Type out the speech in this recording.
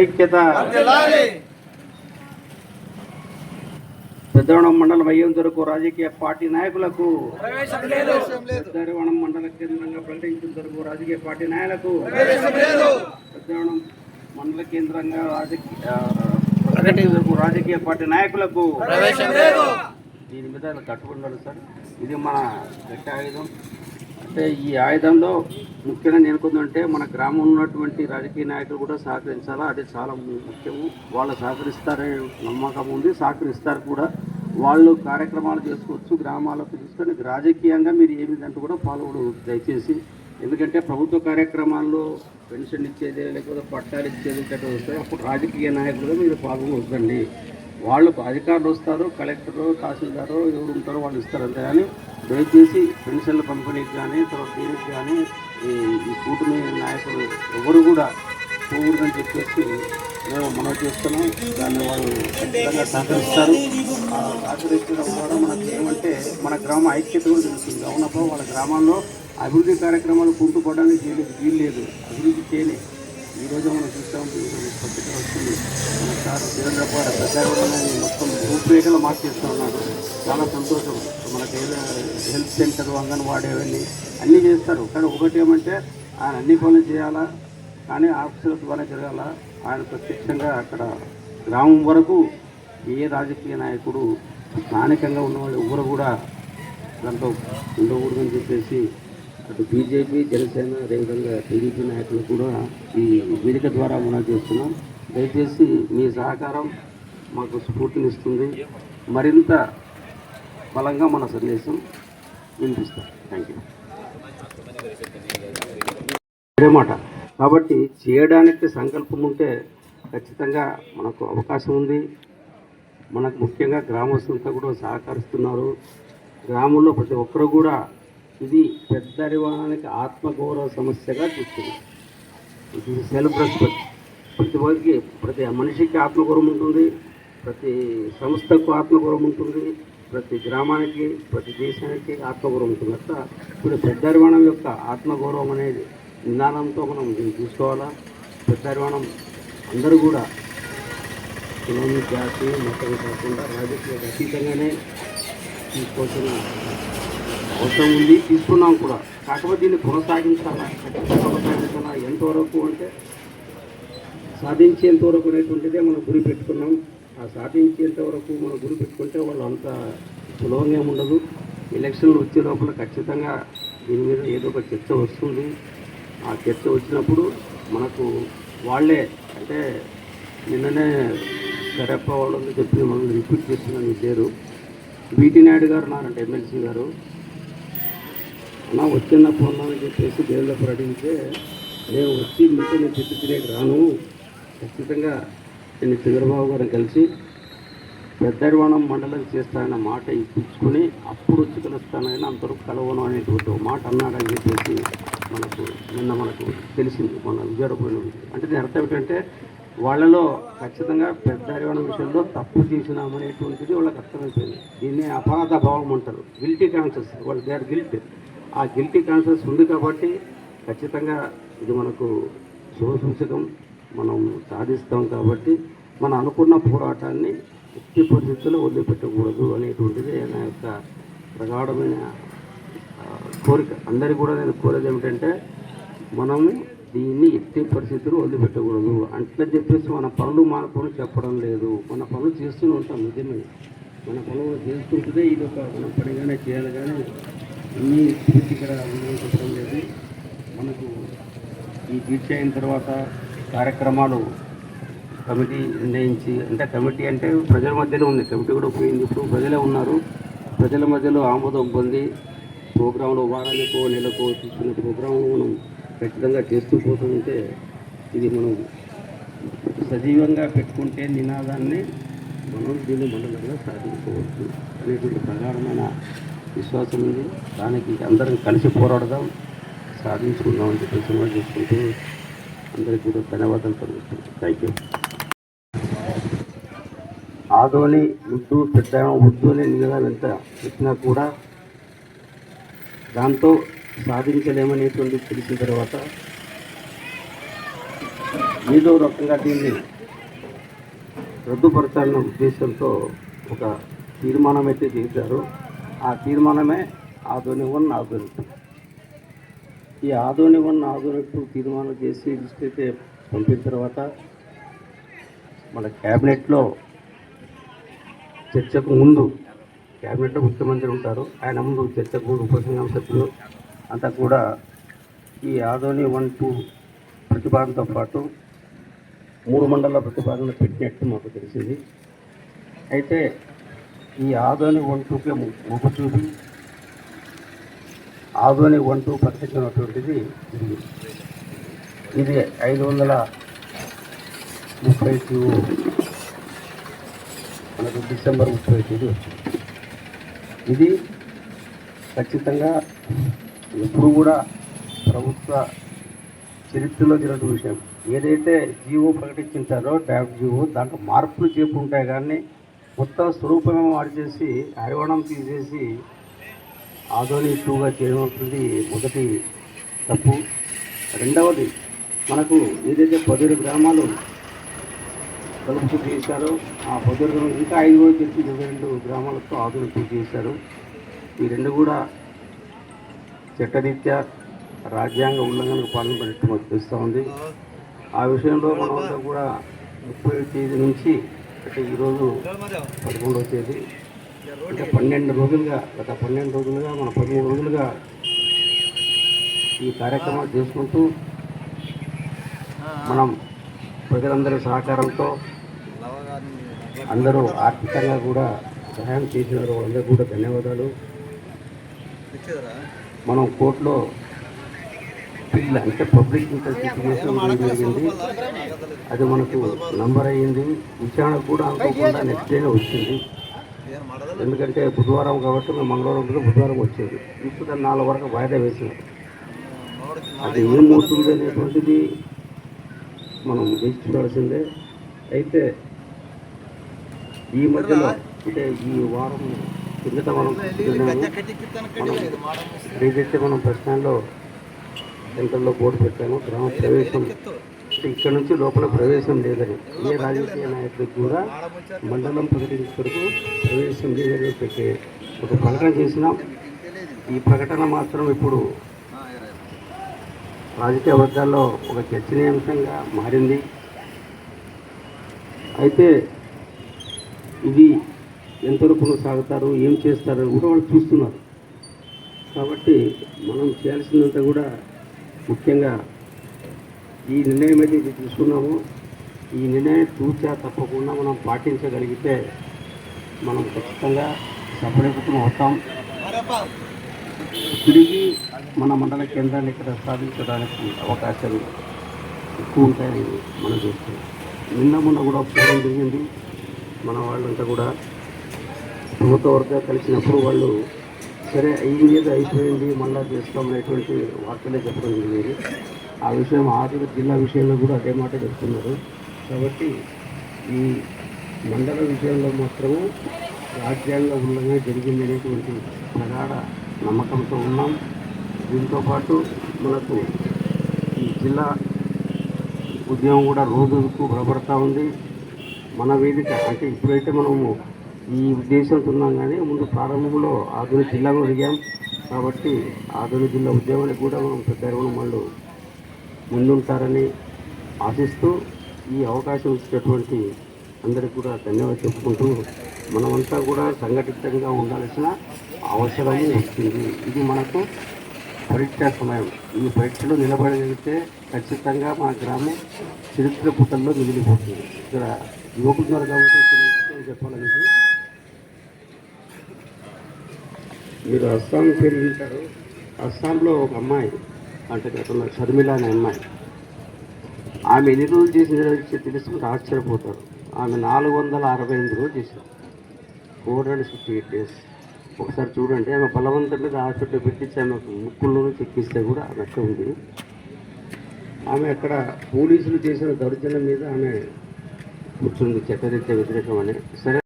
ఐక్యత. పెద్దవనం మండలం అయ్యేందుకు రాజకీయ పార్టీ నాయకులకు, పెద్దవనం మండల కేంద్రంగా ప్రకటించేందుకు రాజకీయ పార్టీ నాయకులకు, పెద్దవనం మండల కేంద్రంగా ప్రకటించేందుకు రాజకీయ పార్టీ నాయకులకు దీని మీద కట్టుబడి సార్. ఇది మన గట్టి ఆయుధం. అంటే ఈ ఆయుధంలో ముఖ్యంగా నేనుకుందంటే మన గ్రామంలో ఉన్నటువంటి రాజకీయ నాయకులు కూడా సహకరించాలా, అది చాలా ముఖ్యము. వాళ్ళు సహకరిస్తారనే నమ్మకం ఉంది, సహకరిస్తారు కూడా. వాళ్ళు కార్యక్రమాలు చేసుకోవచ్చు, గ్రామాలకు తీసుకొని రాజకీయంగా మీరు ఏమిటంటూ కూడా పాల్గొనరు దయచేసి. ఎందుకంటే ప్రభుత్వ కార్యక్రమాల్లో పెన్షన్ ఇచ్చేది లేకపోతే పట్టాలు ఇచ్చేది ఇట్లా వస్తాయి, అప్పుడు రాజకీయ నాయకులుగా మీరు పాల్గొనవద్దండి. వాళ్ళు అధికారులు వస్తారు, కలెక్టరు తహసీల్దారు ఎవరు ఉంటారో వాళ్ళు ఇస్తారు అంతే. కానీ దయచేసి పెన్షన్ల పంపిణీకి కానీ తర్వాత దీనికి కానీ ఈ కూటమి నాయకులు ఎవరు కూడా పోకూడదని చెప్పేసి మేము మనవి చేస్తున్నాం. దాన్ని వాళ్ళు ఖచ్చితంగా సహకరిస్తారు. సహకరించడం ద్వారా మనకు ఏమంటే మన గ్రామ ఐక్యత కూడా తెలుస్తుంది. అవునప్పుడు వాళ్ళ గ్రామాల్లో అభివృద్ధి కార్యక్రమాలు కుంటుపడడానికి వీలు లేదు, అభివృద్ధి చేయలే. ఈరోజు మనం చూస్తాం, పత్రిక వస్తుంది, మన సార్ వీరేంద్రపాడ పెద్దగూడని మొత్తం రూపురేఖలు మార్చేస్తూ ఉన్నారు. చాలా సంతోషం. మనకి హెల్త్ సెంటర్, అంగన్వాడీ అవన్నీ అన్నీ చేస్తారు. కానీ ఒకటి ఏమంటే ఆయన అన్ని పనులు చేయాలా, కానీ ఆఫీసుల ద్వారా జరగాల. ఆయన ప్రత్యక్షంగా అక్కడ గ్రామం వరకు ఏ రాజకీయ నాయకుడు స్థానికంగా ఉన్నవాళ్ళు ఎవరు కూడా దాంట్లో ఉండకూడదని చెప్పేసి అటు బీజేపీ, జనసేన, అదేవిధంగా టీడీపీ నాయకులు కూడా ఈ వేదిక ద్వారా మనం చేస్తున్నాం. దయచేసి మీ సహకారం మాకు స్ఫూర్తినిస్తుంది, మరింత బలంగా మన సందేశం వినిపిస్తాం. Thank you. ఇదే మాట కాబట్టి చేయడానికి సంకల్పం ఉంటే ఖచ్చితంగా మనకు అవకాశం ఉంది. మనకు ముఖ్యంగా గ్రామస్తులంతా కూడా సహకరిస్తున్నారు. గ్రామంలో ప్రతి ఒక్కరు కూడా ఇది పెద్ద నిర్వహణకి ఆత్మగౌరవ సమస్యగా చూస్తున్నారు. ఇది సెల్ఫ్ రెస్పెక్ట్. ప్రతి మనిషికి ఆత్మగౌరవం ఉంటుంది, ప్రతి సంస్థకు ఆత్మగౌరవం ఉంటుంది, ప్రతి గ్రామానికి, ప్రతి దేశానికి ఆత్మగౌరవం ఉంటుంది. అట్లా ఇప్పుడు పెద్ద నిర్వహణం యొక్క ఆత్మగౌరవం అనేది నిదానంతో మనం చూసుకోవాలా. పెద్ద నిర్వహణం అందరూ కూడా కులం, జాతి, మతం కాకుండా రాజకీయ అతీతంగానే తీసుకోవాల్సిన అవసరం ఉంది, తీసుకున్నాం కూడా. కాకపోతే దీన్ని కొనసాగించాలా, కొనసాగించాలా ఎంతవరకు అంటే సాధించేంతవరకు అనేటువంటిదే మనం గురి పెట్టుకున్నాం. ఆ సాధించేంతవరకు మనం గురి పెట్టుకుంటే వాళ్ళు అంత సులభంగా ఉండదు. ఎలక్షన్లు వచ్చే లోపల ఖచ్చితంగా దీని మీద ఏదో ఒక చర్చ వస్తుంది. ఆ చర్చ వచ్చినప్పుడు మనకు వాళ్ళే అంటే నిన్ననే కరెప్ప వాళ్ళని చెప్పి మనం రిపీట్ చేస్తున్న మీ పేరు వీటి నాయుడు గారు ఉన్నారంటే ఎమ్మెల్సీ గారు అన్న వచ్చిన పొందాలని చెప్పేసి దేవుళ్ళ ప్రకటించే నేను వచ్చి మీతో నేను చెప్పి తినేకి రాను, ఖచ్చితంగా నేను చంద్రబాబు గారిని కలిసి పెద్దరివాణం మండలం చేస్తానన్న మాట ఇప్పించుకొని అప్పుడు వచ్చి కలుస్తానని అంతవరకు కలవను అనేటువంటి మాట అన్నాడని చెప్పేసి మనకు తెలిసింది మన విజయవాడపోయిన. అంటే దీని అర్థం ఏంటంటే వాళ్ళలో ఖచ్చితంగా పెద్దరివాణం విషయంలో తప్పు చేసినామనేటువంటిది వాళ్ళకి అర్థమైపోయింది. దీన్ని అపరాధ భావం అంటారు, గిల్టీ కాన్షియస్. వాళ్ళు దే ఆర్ గిల్ట్. ఆ గిల్టీ కాన్షియస్ ఉంది కాబట్టి ఖచ్చితంగా ఇది మనకు శుభసూచకం. మనం సాధిస్తాం కాబట్టి మనం అనుకున్న పోరాటాన్ని ఎట్టి పరిస్థితుల్లో వదిలిపెట్టకూడదు అనేటువంటిది నా యొక్క ప్రగాఢమైన కోరిక. అందరికీ కూడా నేను కోరేది ఏమిటంటే మనము దీన్ని ఎట్టి పరిస్థితుల్లో వదిలిపెట్టకూడదు. అట్లా చెప్పేసి మన పనులు చెప్పడం లేదు, మన పనులు చేస్తూనే ఉంటాం. నిజమే, మన పనులు చేసుకుంటుందే ఇది ఒక మన పనిగానే చేయాలి. కానీ అన్నీ ఇక్కడ చెప్పడం లేదు. మనకు ఈ దీక్ష అయిన తర్వాత కార్యక్రమాలు కమిటీ నిర్ణయించి, అంటే కమిటీ అంటే ప్రజల మధ్యలో ఉంది, కమిటీ కూడా పోయింది, ఇప్పుడు ప్రజలే ఉన్నారు. ప్రజల మధ్యలో ఆమోదం పొంది ప్రోగ్రాంలు వారానికో నెలకో తీసుకునే ప్రోగ్రాంలు మనం ఖచ్చితంగా చేస్తూ పోతుంటే ఇది మనం సజీవంగా పెట్టుకుంటే నినాదాన్ని మనం దీన్ని మండలంగా సాధించుకోవచ్చు అనేటువంటి ప్రగాఢమైన విశ్వాసం ఉంది. దానికి అందరం కలిసి పోరాడదాం, సాధించుకుందామని చెప్పి సినిమా చేసుకుంటూ అందరికీ కూడా ధన్యవాదాలు తెలుపుతున్నాను. Thank you. ఆదోని ముద్దు పెద్ద ముద్దు అని నిజంగా ఎంత చెప్పినా కూడా దాంతో సాధించలేమనేటువంటి తెలిసిన తర్వాత ఏదో రకంగా దీన్ని రద్దుపరచాలన్న ఉద్దేశంతో ఒక తీర్మానం అయితే చేశారు. ఆ తీర్మానమే ఆదోని 1 ఆదోని 2. ఈ ఆదోని 1 ఆదోని 2 తీర్మానం చేసి లిస్ట్ అయితే పంపిన తర్వాత మన క్యాబినెట్లో చర్చకు ముందు, క్యాబినెట్లో ముఖ్యమంత్రి ఉంటారు, ఆయన ముందు చర్చకు ముందు ఉపసంఘం సభ్యులు అంతా కూడా ఈ ఆదోని 1, 2 ప్రతిపాదనతో పాటు 3 మండల ప్రతిపాదన పెట్టినట్టు మాకు తెలిసింది. అయితే ఈ ఆదోని 1, 2కే మొగ్గు చూపి ఆదోని 1, 2 ప్రకటించినటువంటిది ఇది 530 జీవో మనకు డిసెంబర్ 30 వచ్చింది. ఇది ఖచ్చితంగా ఎప్పుడు కూడా ప్రభుత్వ చరిత్రలో జరిగిన విషయం. ఏదైతే జీవో ప్రకటించారో డ్రాఫ్ట్ జీవో, దాంట్లో మార్పులు చేపు ఉంటాయి కానీ మొత్తం స్వరూపమే మార్చేసి హైవణం తీసేసి ఆదోని 2గా చేయవలసింది మొదటి తప్పు. రెండవది, మనకు ఏదైతే 17 గ్రామాలు కలుపుతూ చేశారో ఆ 17 గ్రామాలు ఇంకా 5 రోజులు చెప్పి 22 గ్రామాలతో ఆదోని 2 చేశారు. ఈ రెండు కూడా చట్టరీత్యా రాజ్యాంగ ఉల్లంఘనకు పాల్పడినట్టు మాకు తెలుస్తూ ఉంది. ఆ విషయంలో మనమంతా కూడా 30వ తేదీ నుంచి అంటే ఈరోజు 11వ తేదీ అంటే 12 రోజులుగా గత 12 రోజులుగా మన 13 రోజులుగా ఈ కార్యక్రమాలు చేసుకుంటూ మనం ప్రజలందరి సహకారంతో అందరూ ఆర్థికంగా కూడా సహాయం చేసినారు. వాళ్ళందరూ కూడా ధన్యవాదాలు. మనం కోర్టులో పిల్ల అంటే పబ్లిక్ ఇంట్రెస్ట్ జరిగింది. అది మనకు నంబర్ అయ్యింది. విచారణ కూడా అనుకోకుండా నెక్స్ట్ డేనే వచ్చింది. ఎందుకంటే బుధవారం కాబట్టి మేము మంగళవారం బుధవారం వచ్చేది. ఇప్పుడు దాన్ని 4 వరకు వాయిదా వేసినారు. అది ఏమవుతుంది అనేటువంటిది మనం వేచి చూడాల్సిందే. అయితే ఈ మధ్యలో అంటే ఈ వారం కిందట మనం ఏదైతే మనం ప్రశ్నలో సెంటర్లో బోర్డు పెట్టాము, గ్రామ ప్రవేశం ఇక్కడ నుంచి లోపల ప్రవేశం లేదని, ఏ రాజకీయ నాయకుడికి కూడా మండలం ప్రకటించడానికి ప్రవేశం లేదని పెట్టే ఒక ప్రకటన చేసినాం. ఈ ప్రకటన మాత్రం ఇప్పుడు రాజకీయ వర్గాల్లో ఒక చర్చనీయాంశంగా మారింది. అయితే ఇది ఎంతవరకు కొనసాగుతారు, ఏం చేస్తారని కూడా వాళ్ళు చూస్తున్నారు. కాబట్టి మనం చేయాల్సిందంతా కూడా ముఖ్యంగా ఈ నిర్ణయం అయితే ఇది తీసుకున్నాము. ఈ నిర్ణయం తూచా తప్పకుండా మనం పాటించగలిగితే మనం ఖచ్చితంగా సఫలీకృతం అవుతాం. తిరిగి మన మండల కేంద్రాన్ని ఇక్కడ స్థాపించడానికి అవకాశాలు ఎక్కువ ఉంటాయని మనం చూస్తున్నాం. మొన్న కూడా ప్రోగ్రాం జరిగింది. మన వాళ్ళంతా కూడా ప్రభుత్వ వర్గాలు కలిసినప్పుడు వాళ్ళు సరే అయ్యింది ఏదో అయిపోయింది మళ్ళా చేస్తామనేటువంటి వార్తలే చెప్పడం జరిగింది. ఆ విషయం ఆదిలాబాద్ జిల్లా విషయంలో కూడా అదే మాట చెప్తున్నారు. కాబట్టి ఈ మండల విషయంలో మాత్రము రాజ్యాంగ ఉల్లంఘన జరిగింది అనేటువంటి ప్రగాఢ నమ్మకంతో ఉన్నాం. దీంతోపాటు మనకు ఈ జిల్లా ఉద్యమం కూడా రోజుకు బలపడతా ఉంది. మన వేదిక అంటే ఇప్పుడైతే మనము ఈ ఉద్దేశంతో ఉన్నాం కానీ ముందు ప్రారంభంలో ఆధునిక జిల్లాలో అడిగాం. కాబట్టి ఆధునిక జిల్లా ఉద్యమానికి కూడా మనం పెద్ద వాళ్ళు ముందుంటారని ఆశిస్తూ ఈ అవకాశం ఇచ్చినటువంటి అందరికీ కూడా ధన్యవాదాలు చెప్పుకుంటూ మనమంతా కూడా సంఘటితంగా ఉండాల్సిన అవసరం వచ్చింది. ఇది మనకు పరీక్ష సమయం. ఈ పరీక్షలో నిలబడగలిగితే ఖచ్చితంగా మన గ్రామం చరిత్ర పుటల్లో మిగిలిపోతుంది. ఇక్కడ యువకున్నారు కాబట్టి చెప్పాలని మీరు అస్సాం పేరు వింటారు. అస్సాంలో ఒక అమ్మాయి అంటే గతంలో షర్మిల అనే అమ్మాయి, ఆమె ఎన్ని రోజులు చేసిన తెలుసుకుంటే ఆశ్చర్యపోతారు. ఆమె 468 రోజులు చేశారు, 458 days. ఒకసారి చూడండి, ఆమె బలవంతం మీద హాస్పిటల్ పెట్టించి ఆమెకు ముక్కుల్లోనూ చెక్కిస్తే కూడా నష్టం ఉంది. ఆమె అక్కడ పోలీసులు చేసిన దౌర్జన్యం మీద ఆమె కూర్చుంది, చట్టరీత్యా వ్యతిరేకం అని. సరే